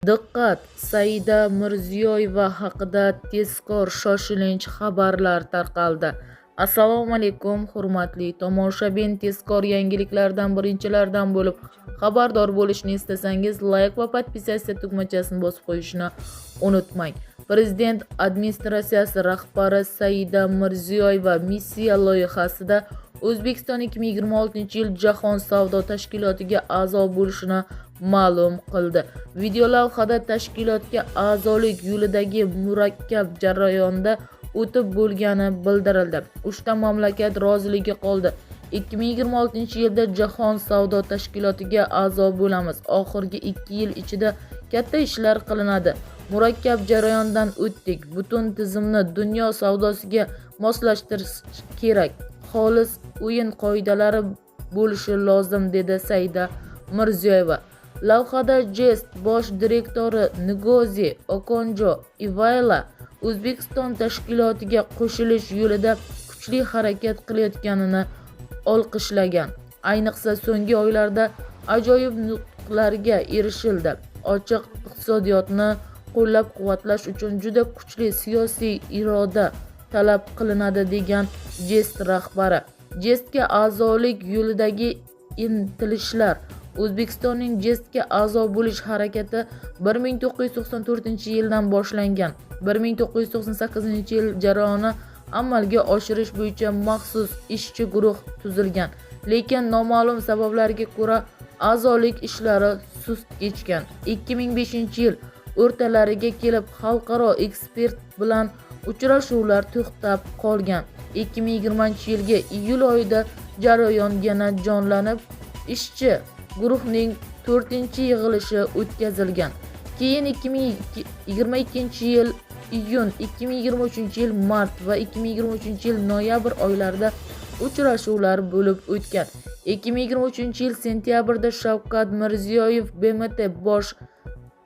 Diqqat! Saida Mirziyoyeva haqida tezkor shoshilinch xabarlar tarqaldi. Assalomu alaykum, hurmatli tomoshabin. Tezkor yangiliklardan birinchilardan bo'lib xabardor bo'lishni istasangiz, like va podpisatsiya tugmachasini bosib qo'yishni unutmang. Prezident administratsiyasi rahbari Saida Mirziyoyeva missiya loyihasida O'zbekiston 2026-yil Jahon savdo tashkilotiga a'zo bo'lishini ma'lum qildi. Videolavhada tashkilotga a'zolik yo'lidagi murakkab jarayonda o'tib bo'lgani bildirildi. 3 ta mamlakat roziligi qoldi. 2026-yilda Jahon savdo tashkilotiga a'zo bo'lamiz. Oxirgi 2 yil ichida katta ishlar qilinadi. Murakkab jarayondan o'tdik. Butun tizimni dunyo savdosiga moslashtirish kerak. Xolis o'yin qoidalari bo'lishi lozim, dedi Saida Mirziyoyeva. Lavhada Jest bosh direktori Ngozi Okonjo-Iweala O'zbekiston tashkilotiga qo'shilish yo'lida kuchli harakat qilayotganini olqishlagan. Ayniqsa so'nggi oylarda ajoyib nutqlarga erishildi. Ochiq iqtisodiyotni qo'llab-quvvatlash uchun juda kuchli siyosiy iroda talab qilinadi, degan Jest rahbari. Jestga a'zolik yo'lidagi intilishlar. O'zbekistonning Jestga a'zo bo'lish harakati 1994-yildan boshlangan. 1998-yil jarayonni amalga oshirish bo'yicha maxsus ishchi guruh tuzilgan. Lekin noma'lum sabablarga ko'ra a'zolik ishlari sust kechgan. 2005-yil o'rtalariga kelib xalqaro ekspert bilan uchrashuvlar to'xtab qolgan. 2020-yilga iyul oyida jarayon yana jonlanib, ishchi guruhning 4-yig'ilishi o'tkazilgan. Keyin 2022-yil iyun, 2023-yil mart va 2023-yil noyabr oylarida uchrashuvlar bo'lib o'tgan. 2023-yil sentyabrda Shavkat Mirziyoyev BMT bosh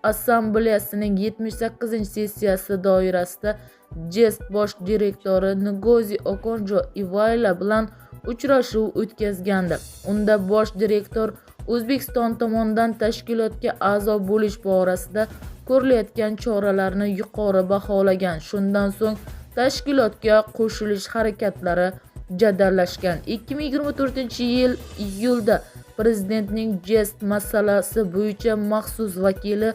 assambleyasining 78-sessiyasi doirasida Jest bosh direktori Ngozi Okonjo-Iweala bilan uchrashuv o'tkazgandi. Unda bosh direktor O'zbekiston tomonidan tashkilotga a'zo bo'lish borasida ko'rilayotgan choralarni yuqori baholagan. Shundan so'ng tashkilotga qo'shilish harakatlari jadallashgan. 2024-yil iyulda prezidentning Jest masalasi bo'yicha maxsus vakili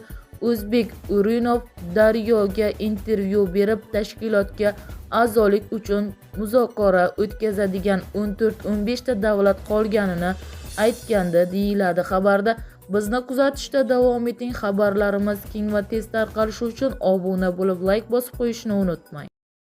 O'zbek Urinov Daryo'ga intervyu berib, tashkilotga a'zolik uchun muzokara o'tkazadigan 14-15 ta davlat qolganini aytgandi, deyiladi xabarda. Bizni kuzatishda davom eting. Xabarlarimiz keng va tez tarqalishi uchun obuna bo'lib, like bosib qo'yishni unutmang.